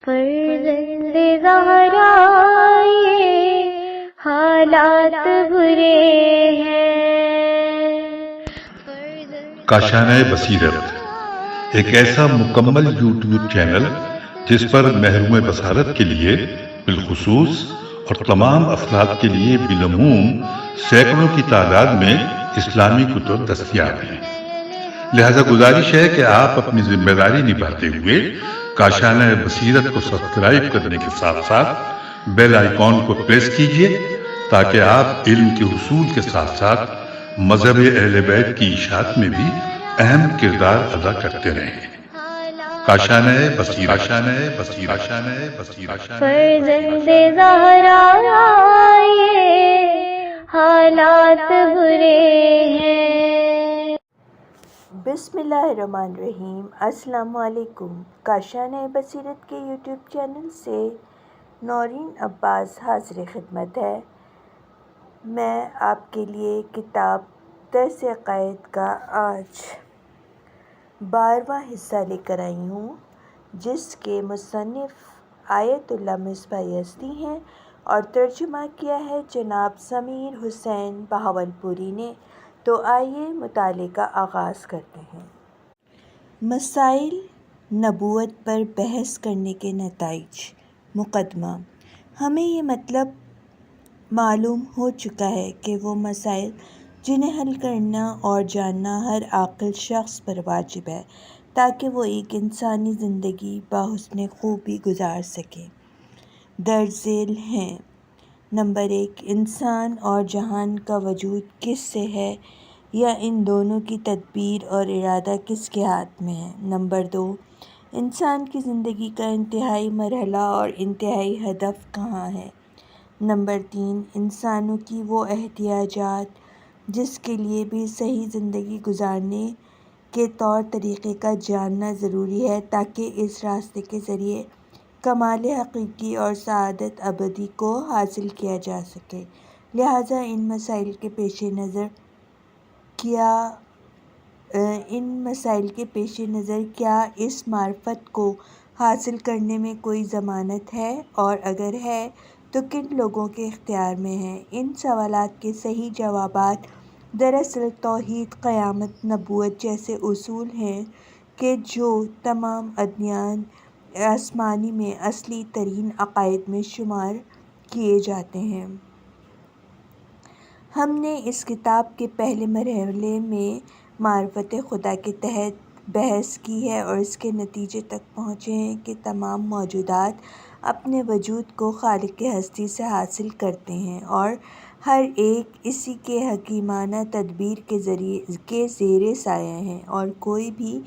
فرزند زہرا یہ حالات برے ہیں۔ کاشانہ بصیرت ایک ایسا مکمل یوٹیوب چینل جس پر محروم بصارت کے لیے بالخصوص اور تمام افراد کے لیے بالعموم سینکڑوں کی تعداد میں اسلامی کتب دستیاب ہیں۔ لہذا گزارش ہے کہ آپ اپنی ذمہ داری نبھاتے ہوئے کاشانہ بصیرت کو سبسکرائب کرنے کے ساتھ ساتھ بیل آئیکن کو پریس کیجئے تاکہ آپ علم کے حصول کے ساتھ ساتھ مذہب اہل بیت کی اشاعت میں بھی اہم کردار ادا کرتے رہیں۔ کاشانہ بصیرت۔ فرزند زہرا یہ حالات برے ہیں۔ بسم اللہ الرحمن الرحیم۔ السلام علیکم۔ کاشانہ بصیرت کے یوٹیوب چینل سے نورین عباس حاضر خدمت ہے۔ میں آپ کے لیے کتاب درس عقائد کا آج 12واں حصہ لے کر آئی ہوں، جس کے مصنف آیت اللہ مصباح یزدی ہیں اور ترجمہ کیا ہے جناب سمیر حسین بہاولپوری نے۔ تو آئیے مطالعے کا آغاز کرتے ہیں۔ مسائل نبوت پر بحث کرنے کے نتائج۔ مقدمہ۔ ہمیں یہ مطلب معلوم ہو چکا ہے کہ وہ مسائل جنہیں حل کرنا اور جاننا ہر عاقل شخص پر واجب ہے تاکہ وہ ایک انسانی زندگی بحسن خوبی گزار سکے، درج ذیل ہیں۔ نمبر 1، انسان اور جہان کا وجود کس سے ہے یا ان دونوں کی تدبیر اور ارادہ کس کے ہاتھ میں ہے؟ نمبر 2، انسان کی زندگی کا انتہائی مرحلہ اور انتہائی ہدف کہاں ہے؟ نمبر 3، انسانوں کی وہ احتیاجات جس کے لیے بھی صحیح زندگی گزارنے کے طور طریقے کا جاننا ضروری ہے تاکہ اس راستے کے ذریعے کمال حقیقی اور سعادت ابدی کو حاصل کیا جا سکے۔ لہٰذا ان مسائل کے پیش نظر کیا اس معرفت کو حاصل کرنے میں کوئی ضمانت ہے، اور اگر ہے تو کن لوگوں کے اختیار میں ہے؟ ان سوالات کے صحیح جوابات دراصل توحید، قیامت، نبوت جیسے اصول ہیں کہ جو تمام ادیان آسمانی میں اصلی ترین عقائد میں شمار کیے جاتے ہیں۔ ہم نے اس کتاب کے پہلے مرحلے میں معرفت خدا کے تحت بحث کی ہے اور اس کے نتیجے تک پہنچے ہیں کہ تمام موجودات اپنے وجود کو خالق ہستی سے حاصل کرتے ہیں اور ہر ایک اسی کے حکیمانہ تدبیر کے زیر سایہ ہیں، اور کوئی بھی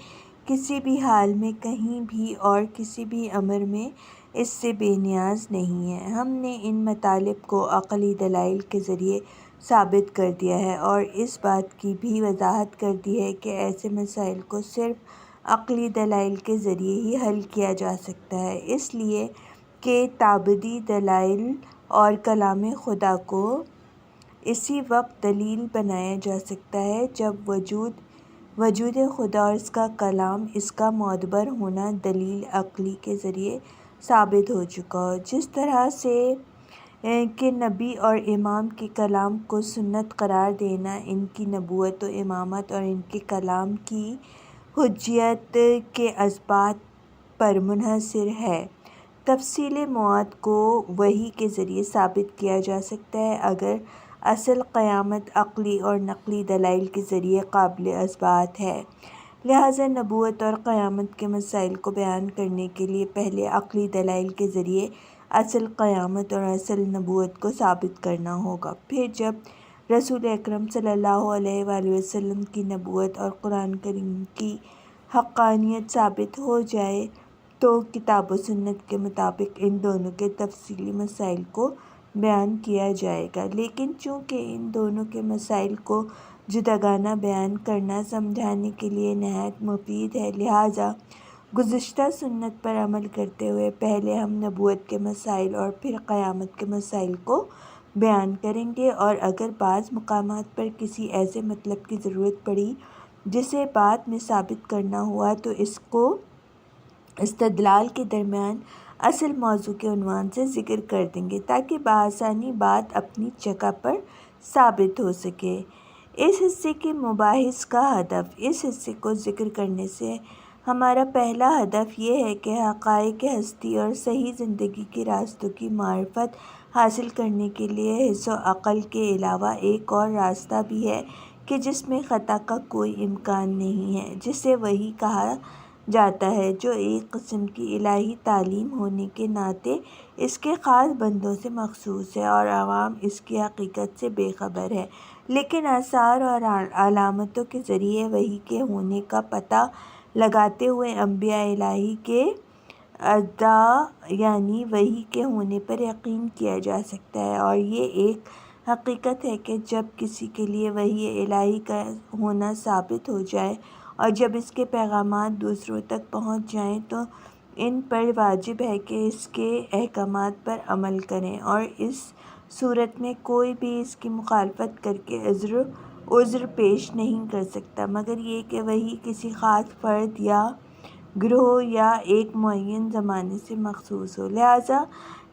کسی بھی حال میں کہیں بھی اور کسی بھی امر میں اس سے بے نیاز نہیں ہے۔ ہم نے ان مطالب کو عقلی دلائل کے ذریعے ثابت کر دیا ہے اور اس بات کی بھی وضاحت کر دی ہے کہ ایسے مسائل کو صرف عقلی دلائل کے ذریعے ہی حل کیا جا سکتا ہے، اس لیے کہ تعبدی دلائل اور کلام خدا کو اسی وقت دلیل بنایا جا سکتا ہے جب وجود خدا اور اس کا کلام، اس کا معتبر ہونا دلیل عقلی کے ذریعے ثابت ہو چکا ہو۔ جس طرح سے کہ نبی اور امام کے کلام کو سنت قرار دینا ان کی نبوت و امامت اور ان کے کلام کی حجیت کے اثبات پر منحصر ہے، تفصیل مواد کو وحی کے ذریعے ثابت کیا جا سکتا ہے، اگر اصل قیامت عقلی اور نقلی دلائل کے ذریعے قابل اثبات ہے۔ لہٰذا نبوت اور قیامت کے مسائل کو بیان کرنے کے لیے پہلے عقلی دلائل کے ذریعے اصل قیامت اور اصل نبوت کو ثابت کرنا ہوگا۔ پھر جب رسول اکرم صلی اللہ علیہ وآلہ وسلم کی نبوت اور قرآن کریم کی حقانیت ثابت ہو جائے تو کتاب و سنت کے مطابق ان دونوں کے تفصیلی مسائل کو بیان کیا جائے گا، لیکن چونکہ ان دونوں کے مسائل کو جداگانہ بیان کرنا سمجھانے کے لیے نہایت مفید ہے، لہٰذا گزشتہ سنت پر عمل کرتے ہوئے پہلے ہم نبوت کے مسائل اور پھر قیامت کے مسائل کو بیان کریں گے، اور اگر بعض مقامات پر کسی ایسے مطلب کی ضرورت پڑی جسے بعد میں ثابت کرنا ہوا تو اس کو استدلال کے درمیان اصل موضوع کے عنوان سے ذکر کر دیں گے تاکہ بآسانی بات اپنی جگہ پر ثابت ہو سکے۔ اس حصے کے مباحث کا ہدف: اس حصے کو ذکر کرنے سے ہمارا پہلا ہدف یہ ہے کہ حقائق ہستی اور صحیح زندگی کے راستوں کی معرفت حاصل کرنے کے لیے حس و عقل کے علاوہ ایک اور راستہ بھی ہے کہ جس میں خطا کا کوئی امکان نہیں ہے، جسے وحی کہا جاتا ہے، جو ایک قسم کی الہی تعلیم ہونے کے ناطے اس کے خاص بندوں سے مخصوص ہے اور عوام اس کی حقیقت سے بے خبر ہے، لیکن آثار اور علامتوں کے ذریعے وحی کے ہونے کا پتہ لگاتے ہوئے انبیاء الہی کے ادعا یعنی وحی کے ہونے پر یقین کیا جا سکتا ہے۔ اور یہ ایک حقیقت ہے کہ جب کسی کے لیے وحی الہی کا ہونا ثابت ہو جائے اور جب اس کے پیغامات دوسروں تک پہنچ جائیں تو ان پر واجب ہے کہ اس کے احکامات پر عمل کریں، اور اس صورت میں کوئی بھی اس کی مخالفت کر کے عذر پیش نہیں کر سکتا مگر یہ کہ وحی کسی خاص فرد یا گروہ یا ایک معین زمانے سے مخصوص ہو۔ لہٰذا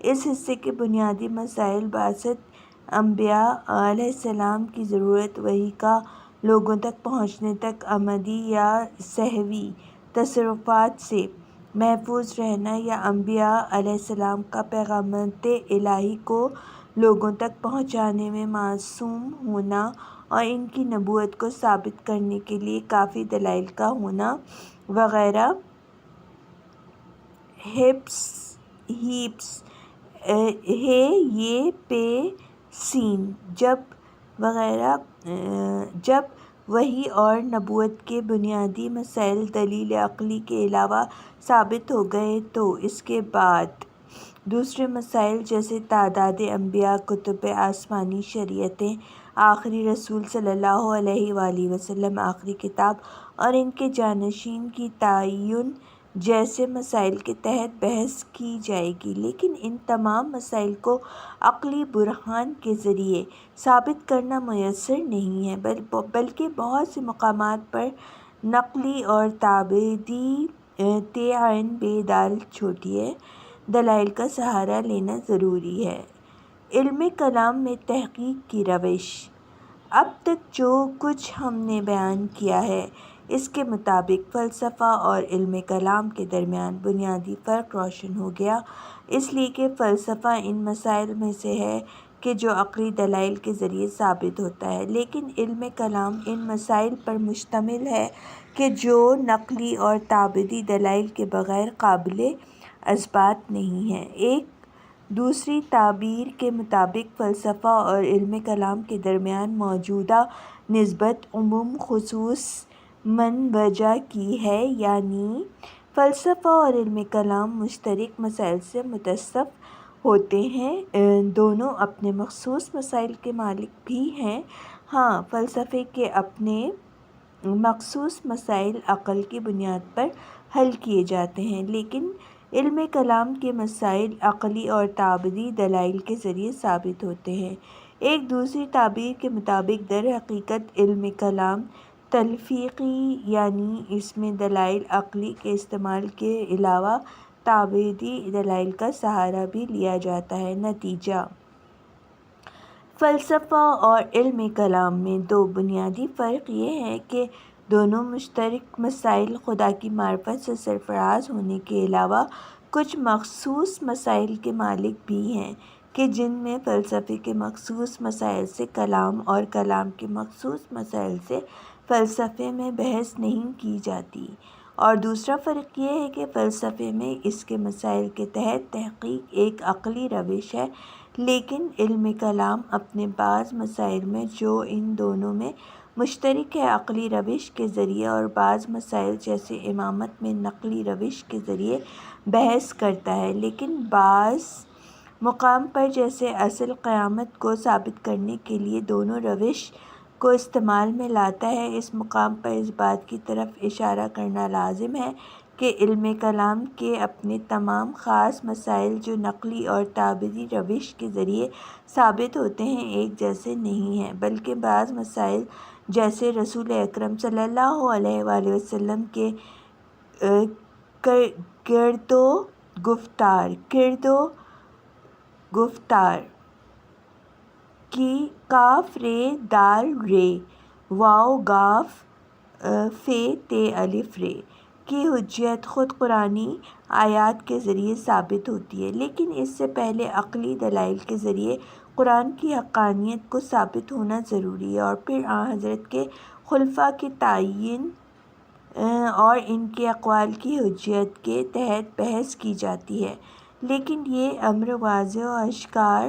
اس حصے کے بنیادی مسائل: بعثت انبیاء علیہ السلام کی ضرورت، وحی کا لوگوں تک پہنچنے تک عمدی یا سہوی تصرفات سے محفوظ رہنا، یا انبیاء علیہ السلام کا پیغامات الہی کو لوگوں تک پہنچانے میں معصوم ہونا اور ان کی نبوت کو ثابت کرنے کے لیے کافی دلائل کا ہونا وغیرہ۔ ہیپس ہے یہ پہ سین جب وحی اور نبوت کے بنیادی مسائل دلیل عقلی کے علاوہ ثابت ہو گئے تو اس کے بعد دوسرے مسائل جیسے تعداد انبیاء، کتب آسمانی، شریعتیں، آخری رسول صلی اللہ علیہ وآلہ وسلم، آخری کتاب اور ان کے جانشین کی تعین جیسے مسائل کے تحت بحث کی جائے گی، لیکن ان تمام مسائل کو عقلی برہان کے ذریعے ثابت کرنا میسر نہیں ہے، بلکہ بہت سے مقامات پر نقلی اور تعبیری دلائل کا سہارا لینا ضروری ہے۔ علم کلام میں تحقیق کی روش: اب تک جو کچھ ہم نے بیان کیا ہے اس کے مطابق فلسفہ اور علم کلام کے درمیان بنیادی فرق روشن ہو گیا، اس لیے کہ فلسفہ ان مسائل میں سے ہے کہ جو عقلی دلائل کے ذریعے ثابت ہوتا ہے، لیکن علم کلام ان مسائل پر مشتمل ہے کہ جو نقلی اور تعبیری دلائل کے بغیر قابل اثبات نہیں ہیں۔ ایک دوسری تعبیر کے مطابق فلسفہ اور علم کلام کے درمیان موجودہ نسبت عموم خصوص منبجہ کی ہے، یعنی فلسفہ اور علم کلام مشترک مسائل سے متصف ہوتے ہیں، دونوں اپنے مخصوص مسائل کے مالک بھی ہیں۔ ہاں، فلسفے کے اپنے مخصوص مسائل عقل کی بنیاد پر حل کیے جاتے ہیں، لیکن علم کلام کے مسائل عقلی اور تعبیری دلائل کے ذریعے ثابت ہوتے ہیں۔ ایک دوسری تعبیر کے مطابق در حقیقت علم کلام تلفیقی، یعنی اس میں دلائل عقلی کے استعمال کے علاوہ تعبیری دلائل کا سہارا بھی لیا جاتا ہے۔ نتیجہ: فلسفہ اور علم کلام میں دو بنیادی فرق یہ ہے کہ دونوں مشترک مسائل خدا کی معرفت سے سرفراز ہونے کے علاوہ کچھ مخصوص مسائل کے مالک بھی ہیں کہ جن میں فلسفے کے مخصوص مسائل سے کلام اور کلام کے مخصوص مسائل سے فلسفے میں بحث نہیں کی جاتی۔ اور دوسرا فرق یہ ہے کہ فلسفے میں اس کے مسائل کے تحت تحقیق ایک عقلی روش ہے، لیکن علم کلام اپنے بعض مسائل میں جو ان دونوں میں مشترک ہے عقلی روش کے ذریعے اور بعض مسائل جیسے امامت میں نقلی روش کے ذریعے بحث کرتا ہے، لیکن بعض مقام پر جیسے اصل قیامت کو ثابت کرنے کے لیے دونوں روش کو استعمال میں لاتا ہے۔ اس مقام پر اس بات کی طرف اشارہ کرنا لازم ہے کہ علم کلام کے اپنے تمام خاص مسائل جو نقلی اور تعبیری روش کے ذریعے ثابت ہوتے ہیں ایک جیسے نہیں ہیں، بلکہ بعض مسائل جیسے رسول اکرم صلی اللہ علیہ وآلہ وسلم کے کردو گفتار، کرد و گفتار کی کاف رے دال رے واو گاف فے تے الف رے کی حجیت خود قرآنی آیات کے ذریعے ثابت ہوتی ہے، لیکن اس سے پہلے عقلی دلائل کے ذریعے قرآن کی حقانیت کو ثابت ہونا ضروری ہے، اور پھر حضرت کے خلفاء کے تعین اور ان کے اقوال کی حجیت کے تحت بحث کی جاتی ہے۔ لیکن یہ امر واضح و آشکار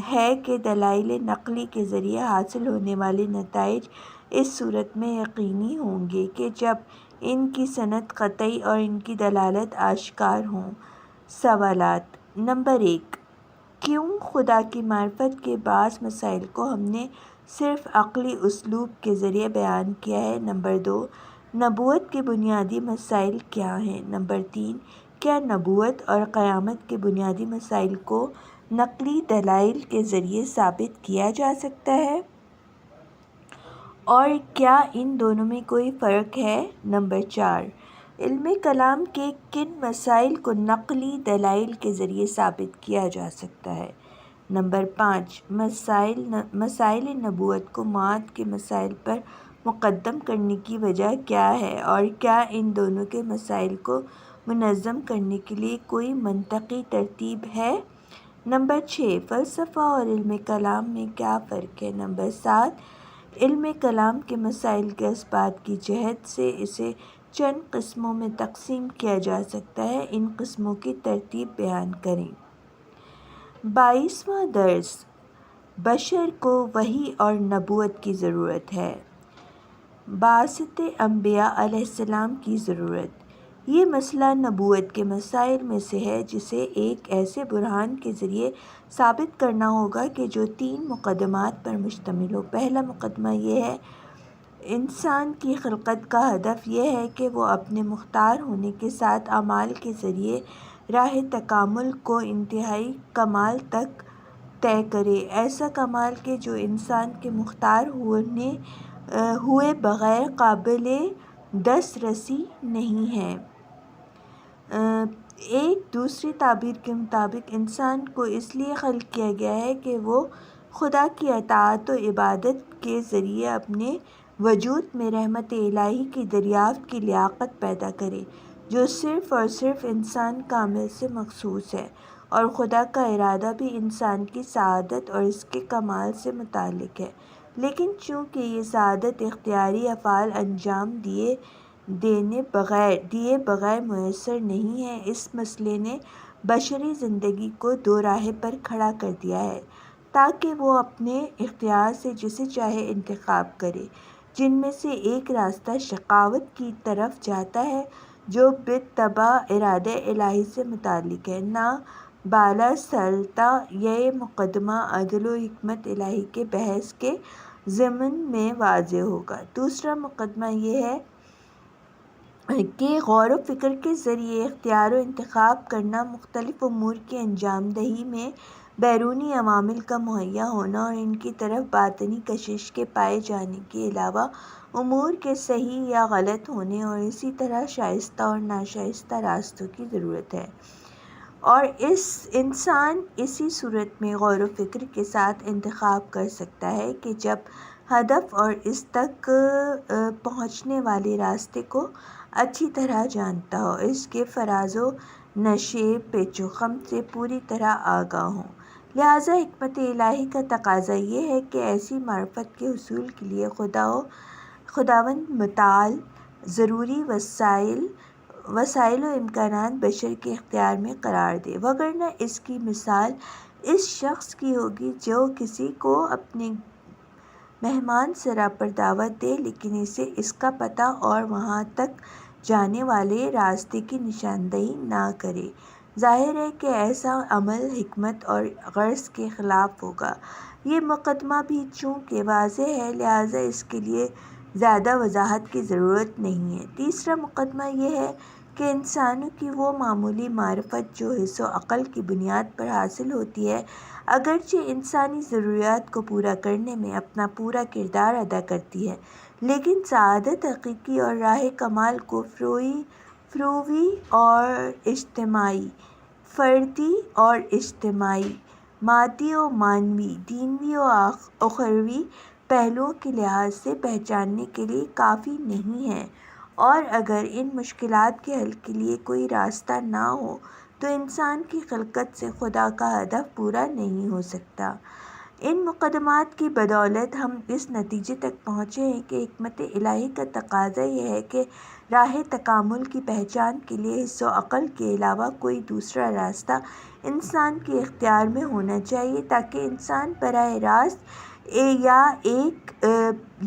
ہے کہ دلائل نقلی کے ذریعے حاصل ہونے والے نتائج اس صورت میں یقینی ہوں گے کہ جب ان کی سند قطعی اور ان کی دلالت آشکار ہوں۔ سوالات: نمبر 1، کیوں خدا کی معرفت کے بعض مسائل کو ہم نے صرف عقلی اسلوب کے ذریعے بیان کیا ہے؟ نمبر 2، نبوت کے بنیادی مسائل کیا ہیں؟ نمبر 3، کیا نبوت اور قیامت کے بنیادی مسائل کو نقلی دلائل کے ذریعے ثابت کیا جا سکتا ہے، اور کیا ان دونوں میں کوئی فرق ہے؟ نمبر 4، علم کلام کے کن مسائل کو نقلی دلائل کے ذریعے ثابت کیا جا سکتا ہے؟ نمبر 5، مسائل نبوت کو معاد کے مسائل پر مقدم کرنے کی وجہ کیا ہے، اور کیا ان دونوں کے مسائل کو منظم کرنے کے لیے کوئی منطقی ترتیب ہے؟ نمبر 6، فلسفہ اور علم کلام میں کیا فرق ہے؟ نمبر 7، علم کلام کے مسائل کے اثبات کی جہت سے اسے چند قسموں میں تقسیم کیا جا سکتا ہے، ان قسموں کی ترتیب بیان کریں۔ 22واں درس: بشر کو وحی اور نبوت کی ضرورت ہے، بعثت انبیاء علیہ السلام کی ضرورت۔ یہ مسئلہ نبوت کے مسائل میں سے ہے جسے ایک ایسے برہان کے ذریعے ثابت کرنا ہوگا کہ جو 3 مقدمات پر مشتمل ہو۔ پہلا مقدمہ یہ ہے، انسان کی خلقت کا ہدف یہ ہے کہ وہ اپنے مختار ہونے کے ساتھ اعمال کے ذریعے راہ تکامل کو انتہائی کمال تک طے کرے، ایسا کمال کہ جو انسان کے مختار ہوئے بغیر قابل دسترسی نہیں ہے۔ ایک دوسری تعبیر کے مطابق انسان کو اس لیے خلق کیا گیا ہے کہ وہ خدا کی اطاعت و عبادت کے ذریعے اپنے وجود میں رحمت الہی کی دریافت کی لیاقت پیدا کرے، جو صرف اور صرف انسان کامل سے مخصوص ہے، اور خدا کا ارادہ بھی انسان کی سعادت اور اس کے کمال سے متعلق ہے۔ لیکن چونکہ یہ سعادت اختیاری افعال انجام دیے بغیر میسر نہیں ہے، اس مسئلے نے بشری زندگی کو 2 راہیں پر کھڑا کر دیا ہے تاکہ وہ اپنے اختیار سے جسے چاہے انتخاب کرے، جن میں سے ایک راستہ شقاوت کی طرف جاتا ہے جو باتباع ارادہ الہی سے متعلق ہے۔ نہ بالا صلتا یہ مقدمہ عدل و حکمت الہی کے بحث کے ضمن میں واضح ہوگا۔ دوسرا مقدمہ یہ ہے کہ غور و فکر کے ذریعے اختیار و انتخاب کرنا، مختلف امور کی انجام دہی میں بیرونی عوامل کا مہیا ہونا اور ان کی طرف باطنی کشش کے پائے جانے کے علاوہ امور کے صحیح یا غلط ہونے، اور اسی طرح شائستہ اور ناشائستہ راستوں کی ضرورت ہے، اور انسان اسی صورت میں غور و فکر کے ساتھ انتخاب کر سکتا ہے کہ جب ہدف اور اس تک پہنچنے والے راستے کو اچھی طرح جانتا ہو، اس کے فراز و نشیب پیچ و خم سے پوری طرح آگاہ ہو۔ لہٰذا حکمت الہی کا تقاضا یہ ہے کہ ایسی معرفت کے حصول کے لیے خداوند متعال ضروری وسائل و امکانات بشر کے اختیار میں قرار دے، وگرنہ اس کی مثال اس شخص کی ہوگی جو کسی کو اپنے مہمان سرا پر دعوت دے لیکن اسے اس کا پتہ اور وہاں تک جانے والے راستے کی نشاندہی نہ کرے۔ ظاہر ہے کہ ایسا عمل حکمت اور غرض کے خلاف ہوگا۔ یہ مقدمہ بھی چونکہ واضح ہے لہٰذا اس کے لیے زیادہ وضاحت کی ضرورت نہیں ہے۔ تیسرا مقدمہ یہ ہے کہ انسانوں کی وہ معمولی معرفت جو حس و عقل کی بنیاد پر حاصل ہوتی ہے، اگرچہ انسانی ضروریات کو پورا کرنے میں اپنا پورا کردار ادا کرتی ہے، لیکن سعادت حقیقی اور راہ کمال کو فروئی اور اجتماعی فردی اور اجتماعی، مادی و معنوی، دینوی و اخروی پہلوؤں کے لحاظ سے پہچاننے کے لیے کافی نہیں ہے، اور اگر ان مشکلات کے حل کے لیے کوئی راستہ نہ ہو تو انسان کی خلقت سے خدا کا ہدف پورا نہیں ہو سکتا۔ ان مقدمات کی بدولت ہم اس نتیجے تک پہنچے ہیں کہ حکمت الہی کا تقاضا یہ ہے کہ راہ تکامل کی پہچان کے لیے حس و عقل کے علاوہ کوئی دوسرا راستہ انسان کے اختیار میں ہونا چاہیے تاکہ انسان براہ راست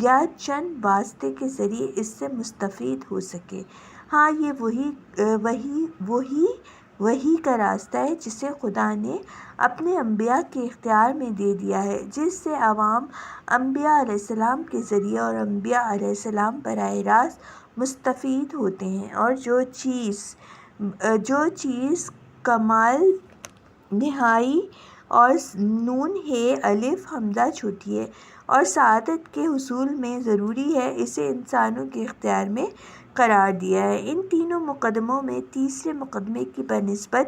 یا چند واسطے کے ذریعے اس سے مستفید ہو سکے۔ ہاں، یہ وہی کا راستہ ہے جسے خدا نے اپنے انبیاء کے اختیار میں دے دیا ہے، جس سے عوام انبیاء علیہ السلام کے ذریعے اور انبیاء علیہ السلام براہ راست مستفید ہوتے ہیں، اور جو چیز کمال، نہائی اور نون ہے الف حمزہ چھوٹی ہے اور سعادت کے حصول میں ضروری ہے، اسے انسانوں کے اختیار میں قرار دیا ہے۔ ان تینوں مقدموں میں تیسرے مقدمے کی بنسبت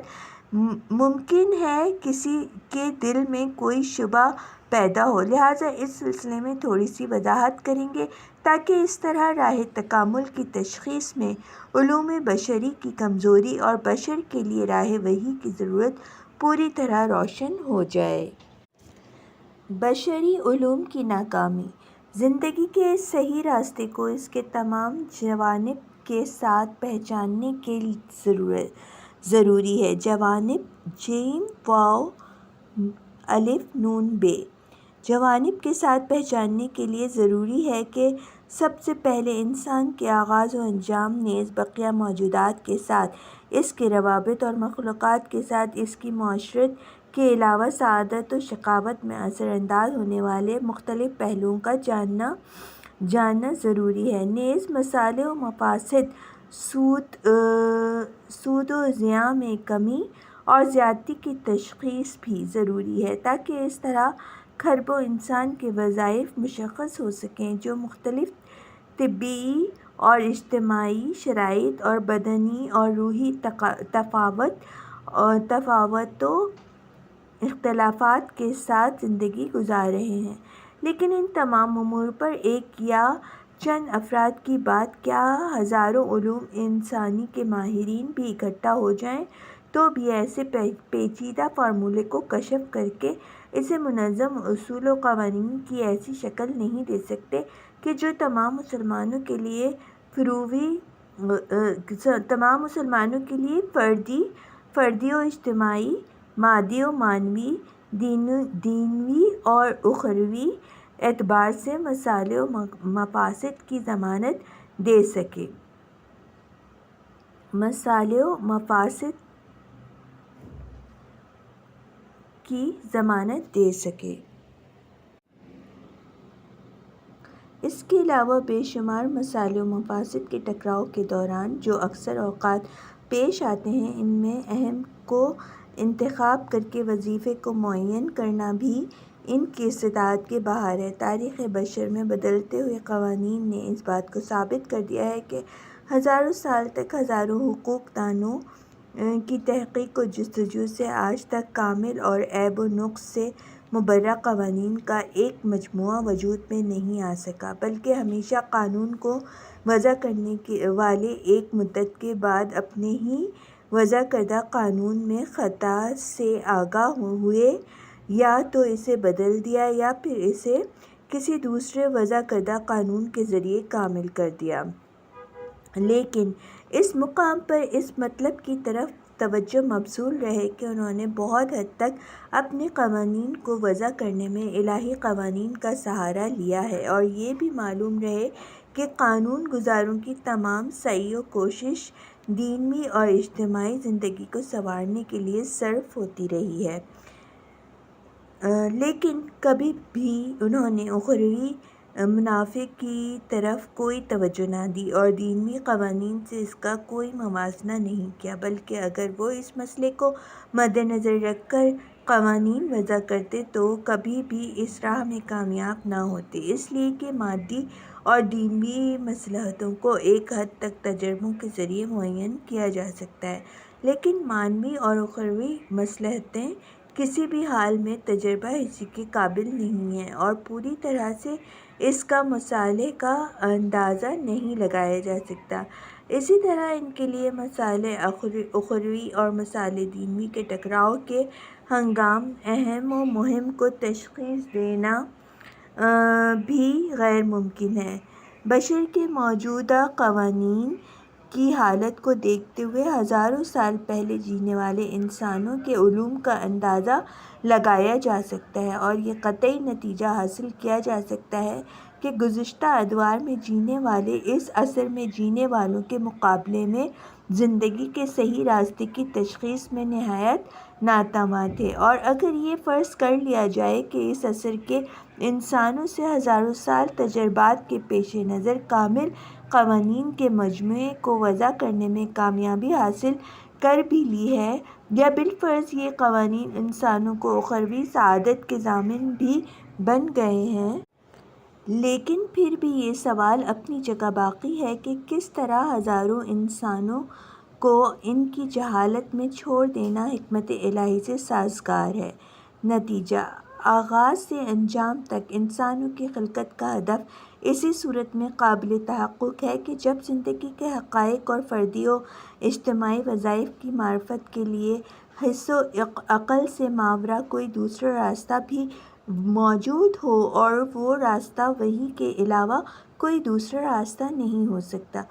ممکن ہے کسی کے دل میں کوئی شبہ پیدا ہو، لہٰذا اس سلسلے میں تھوڑی سی وضاحت کریں گے تاکہ اس طرح راہ تکامل کی تشخیص میں علوم بشری کی کمزوری اور بشر کے لیے راہ وحی کی ضرورت پوری طرح روشن ہو جائے۔ بشری علوم کی ناکامی، زندگی کے صحیح راستے کو اس کے تمام جوانب کے ساتھ پہچاننے کے ضروری ہے۔ جوانب، جیم واو الف نون بے۔ جوانب کے ساتھ پہچاننے کے لیے ضروری ہے کہ سب سے پہلے انسان کے آغاز و انجام نیز بقیہ موجودات کے ساتھ اس کے روابط اور مخلوقات کے ساتھ اس کی معاشرت کے علاوہ سعادت و شقاوت میں اثر انداز ہونے والے مختلف پہلوؤں کا جاننا ضروری ہے۔ نیز مصالح و مفاسد، سود و زیاں میں کمی اور زیادتی کی تشخیص بھی ضروری ہے تاکہ اس طرح کھربوں انسان کے وظائف مشخص ہو سکیں جو مختلف طبعی اور اجتماعی شرائط اور بدنی اور روحی تفاوت و اختلافات کے ساتھ زندگی گزار رہے ہیں۔ لیکن ان تمام امور پر ایک یا چند افراد کی بات کیا ہزاروں علوم انسانی کے ماہرین بھی اکٹھا ہو جائیں تو بھی ایسے پیچیدہ فارمولے کو کشف کر کے اسے منظم اصول و قوانین کی ایسی شکل نہیں دے سکتے کہ جو تمام مسلمانوں کے لیے فردی و اجتماعی، مادی و معنوی، دینوی اور اخروی اعتبار سے مصالح و مفاسد کی ضمانت دے سکے۔ مصالح و مفاسد کی ضمانت دے سکے۔ اس کے علاوہ بے شمار مصالح و مفاسد کے ٹکراؤ کے دوران جو اکثر اوقات پیش آتے ہیں، ان میں اہم کو انتخاب کر کے وظیفے کو معین کرنا بھی ان کی استطاعت کے باہر ہے۔ تاریخ بشر میں بدلتے ہوئے قوانین نے اس بات کو ثابت کر دیا ہے کہ ہزاروں سال تک ہزاروں حقوق دانوں کی تحقیق و جستجو سے آج تک کامل اور عیب و نقص سے مبرا قوانین کا ایک مجموعہ وجود میں نہیں آ سکا، بلکہ ہمیشہ قانون کو وضع کرنے والے ایک مدت کے بعد اپنے ہی وضع کردہ قانون میں خطا سے آگاہ ہوئے یا تو اسے بدل دیا یا پھر اسے کسی دوسرے وضع کردہ قانون کے ذریعے کامل کر دیا۔ لیکن اس مقام پر اس مطلب کی طرف توجہ مبذول رہے کہ انہوں نے بہت حد تک اپنے قوانین کو وضع کرنے میں الہی قوانین کا سہارا لیا ہے، اور یہ بھی معلوم رہے کہ قانون گزاروں کی تمام سعی و کوشش دینی اور اجتماعی زندگی کو سنوارنے کے لیے صرف ہوتی رہی ہے، لیکن کبھی بھی انہوں نے اخروی منافع کی طرف کوئی توجہ نہ دی اور دینی قوانین سے اس کا کوئی موازنہ نہیں کیا، بلکہ اگر وہ اس مسئلے کو مد نظر رکھ کر قوانین وضع کرتے تو کبھی بھی اس راہ میں کامیاب نہ ہوتے، اس لیے کہ مادی اور دینی مصلحتوں کو ایک حد تک تجربوں کے ذریعے معین کیا جا سکتا ہے، لیکن معنوی اور اخروی مصلحتیں کسی بھی حال میں تجربہ اسی کے قابل نہیں ہیں اور پوری طرح سے اس کا مصالح کا اندازہ نہیں لگایا جا سکتا۔ اسی طرح ان کے لیے مصالح اخروی اور مصالح دینی کے ٹکراؤ کے ہنگام اہم و مہم کو تشخیص دینا بھی غیر ممکن ہے۔ بشر کے موجودہ قوانین کی حالت کو دیکھتے ہوئے ہزاروں سال پہلے جینے والے انسانوں کے علوم کا اندازہ لگایا جا سکتا ہے اور یہ قطعی نتیجہ حاصل کیا جا سکتا ہے کہ گزشتہ ادوار میں جینے والے اس عصر میں جینے والوں کے مقابلے میں زندگی کے صحیح راستے کی تشخیص میں نہایت ناتواں تھے۔ اور اگر یہ فرض کر لیا جائے کہ اس عصر کے انسانوں سے ہزاروں سال تجربات کے پیش نظر کامل قوانین کے مجموعے کو وضع کرنے میں کامیابی حاصل کر بھی لی ہے، یا بالفرض یہ قوانین انسانوں کو اخروی سعادت کے ضامن بھی بن گئے ہیں، لیکن پھر بھی یہ سوال اپنی جگہ باقی ہے کہ کس طرح ہزاروں انسانوں کو ان کی جہالت میں چھوڑ دینا حکمت الہی سے سازگار ہے۔ نتیجہ آغاز سے انجام تک انسانوں کی خلقت کا ہدف اسی صورت میں قابل تحقق ہے کہ جب زندگی کے حقائق اور فردی و اجتماعی وظائف کی معرفت کے لیے حس و عقل سے ماورا کوئی دوسرا راستہ بھی موجود ہو، اور وہ راستہ وحی کے علاوہ کوئی دوسرا راستہ نہیں ہو سکتا۔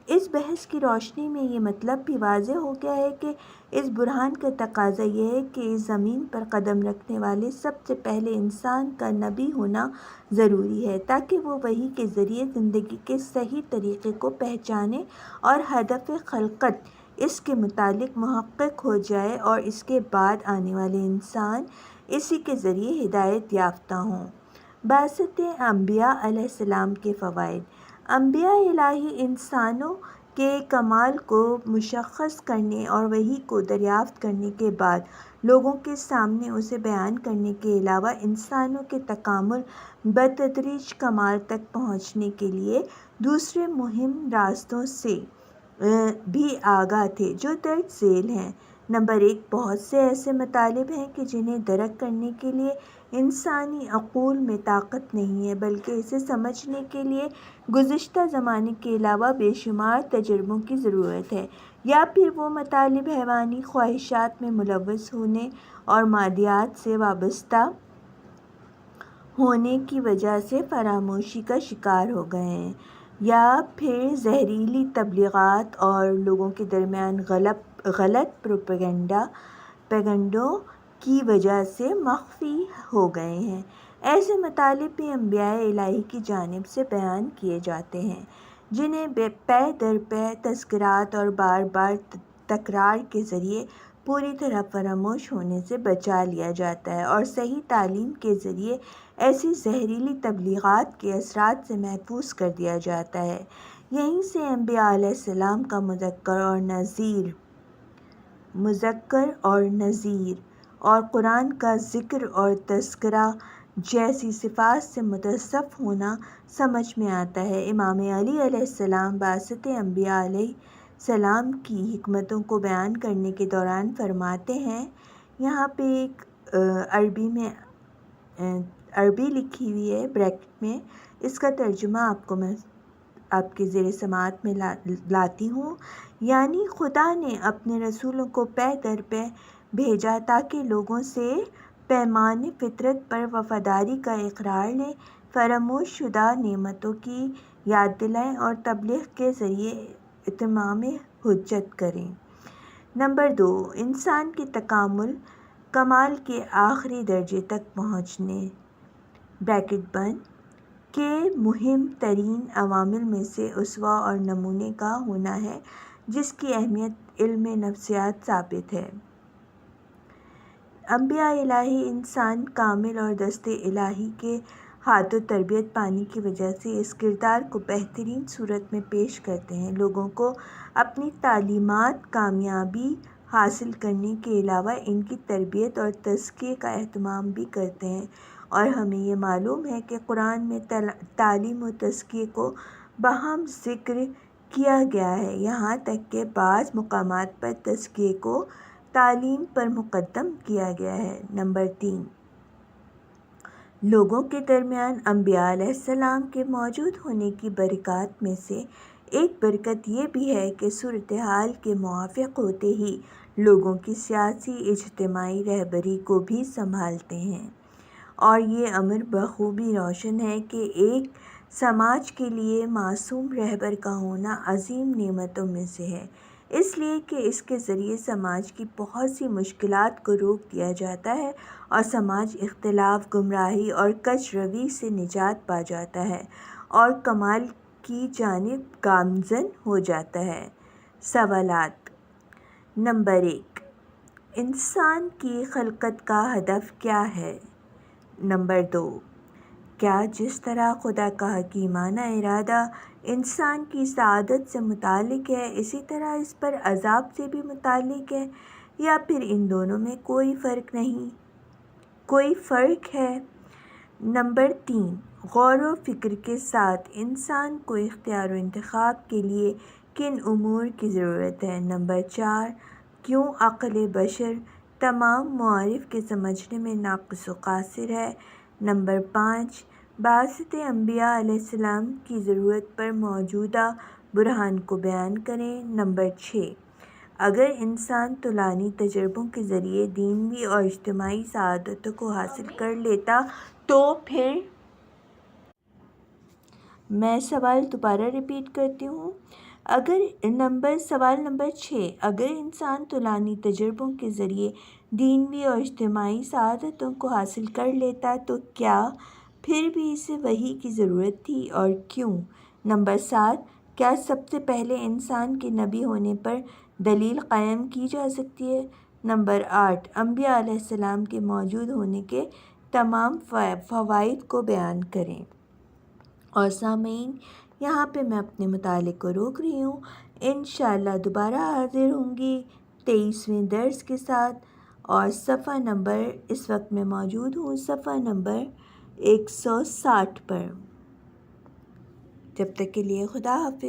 اس بحث کی روشنی میں یہ مطلب بھی واضح ہو گیا ہے کہ اس بحران کا تقاضا یہ ہے کہ اس زمین پر قدم رکھنے والے سب سے پہلے انسان کا نبی ہونا ضروری ہے، تاکہ وہ وحی کے ذریعے زندگی کے صحیح طریقے کو پہچانے اور ہدف خلقت اس کے متعلق محقق ہو جائے، اور اس کے بعد آنے والے انسان اسی کے ذریعے ہدایت یافتہ ہوں۔ بعثت انبیاء علیہ السلام کے فوائد۔ انبیاء الہی انسانوں کے کمال کو مشخص کرنے اور وحی کو دریافت کرنے کے بعد لوگوں کے سامنے اسے بیان کرنے کے علاوہ انسانوں کے تکامل بتدریج کمال تک پہنچنے کے لیے دوسرے مہم راستوں سے بھی آگاہ تھے، جو درج ذیل ہیں۔ نمبر 1، بہت سے ایسے مطالب ہیں کہ جنہیں درک کرنے کے لیے انسانی عقول میں طاقت نہیں ہے، بلکہ اسے سمجھنے کے لیے گزشتہ زمانے کے علاوہ بے شمار تجربوں کی ضرورت ہے، یا پھر وہ مطالب حیوانی خواہشات میں ملوث ہونے اور مادیات سے وابستہ ہونے کی وجہ سے فراموشی کا شکار ہو گئے ہیں، یا پھر زہریلی تبلیغات اور لوگوں کے درمیان غلط پروپیگنڈوں کی وجہ سے مخفی ہو گئے ہیں۔ ایسے مطالب بھی انبیاء الہی کی جانب سے بیان کیے جاتے ہیں، جنہیں پے در پے تذکرات اور بار بار تکرار کے ذریعے پوری طرح فراموش ہونے سے بچا لیا جاتا ہے، اور صحیح تعلیم کے ذریعے ایسی زہریلی تبلیغات کے اثرات سے محفوظ کر دیا جاتا ہے۔ یہیں سے انبیاء علیہ السلام کا مذکر اور نذیر اور قرآن کا ذکر اور تذکرہ جیسی صفات سے متصف ہونا سمجھ میں آتا ہے۔ امام علی علیہ السلام بعثت انبیاء علیہ السلام کی حکمتوں کو بیان کرنے کے دوران فرماتے ہیں، یہاں پہ ایک عربی لکھی ہوئی ہے بریکٹ میں، اس کا ترجمہ میں آپ کے زیر سماعت میں لاتی ہوں، یعنی خدا نے اپنے رسولوں کو پے در پے بھیجا تاکہ لوگوں سے پیمان فطرت پر وفاداری کا اقرار لیں، فراموش شدہ نعمتوں کی یاد دلائیں اور تبلیغ کے ذریعے اتمام حجت کریں۔ نمبر 2، انسان کے کمال کے آخری درجے تک پہنچنے (بریکٹ بند) کے مہم ترین عوامل میں سے اسوہ اور نمونے کا ہونا ہے، جس کی اہمیت علم نفسیات ثابت ہے۔ انبیاء الہی انسان کامل اور دست الہی کے ہاتھوں تربیت پانے کی وجہ سے اس کردار کو بہترین صورت میں پیش کرتے ہیں۔ لوگوں کو اپنی تعلیمات کامیابی حاصل کرنے کے علاوہ ان کی تربیت اور تزکیے کا اہتمام بھی کرتے ہیں، اور ہمیں یہ معلوم ہے کہ قرآن میں تعلیم و تزکیے کو باہم ذکر کیا گیا ہے، یہاں تک کہ بعض مقامات پر تزکیے کو تعلیم پر مقدم کیا گیا ہے۔ نمبر 3، لوگوں کے درمیان انبیاء علیہ السلام کے موجود ہونے کی برکات میں سے ایک برکت یہ بھی ہے کہ صورتحال کے موافق ہوتے ہی لوگوں کی سیاسی اجتماعی رہبری کو بھی سنبھالتے ہیں، اور یہ امر بخوبی روشن ہے کہ ایک سماج کے لیے معصوم رہبر کا ہونا عظیم نعمتوں میں سے ہے، اس لیے کہ اس کے ذریعے سماج کی بہت سی مشکلات کو روک دیا جاتا ہے اور سماج اختلاف، گمراہی اور کج روی سے نجات پا جاتا ہے اور کمال کی جانب گامزن ہو جاتا ہے۔ سوالات۔ نمبر 1، انسان کی خلقت کا ہدف کیا ہے؟ نمبر 2، کیا جس طرح خدا کا حکیمانہ ارادہ انسان کی سعادت سے متعلق ہے، اسی طرح اس پر عذاب سے بھی متعلق ہے، یا پھر ان دونوں میں کوئی فرق ہے؟ نمبر 3، غور و فکر کے ساتھ انسان کو اختیار و انتخاب کے لیے کن امور کی ضرورت ہے؟ نمبر 4، کیوں عقل بشر تمام معارف کے سمجھنے میں ناقص و قاصر ہے؟ نمبر 5، بعثت انبیاء علیہ السلام کی ضرورت پر موجودہ برہان کو بیان کریں۔ نمبر 6، اگر انسان طولانی تجربوں کے ذریعے دینوی اور اجتماعی سعادتوں کو حاصل کر لیتا تو پھر؟ میں سوال دوبارہ ریپیٹ کرتی ہوں۔ سوال نمبر 6، اگر انسان طولانی تجربوں کے ذریعے دینوی اور اجتماعی سعادتوں کو حاصل کر لیتا تو کیا پھر بھی اسے وحی کی ضرورت تھی اور کیوں؟ نمبر 7، کیا سب سے پہلے انسان کے نبی ہونے پر دلیل قائم کی جا سکتی ہے؟ نمبر 8، انبیاء علیہ السلام کے موجود ہونے کے تمام فوائد کو بیان کریں۔ اور سامعین، یہاں پہ میں اپنے مطالعے کو روک رہی ہوں، انشاءاللہ دوبارہ حاضر ہوں گی 23ویں درس کے ساتھ، اور صفحہ نمبر اس وقت میں موجود ہوں صفحہ نمبر 160 پر۔ جب تک کے لیے خدا حافظ۔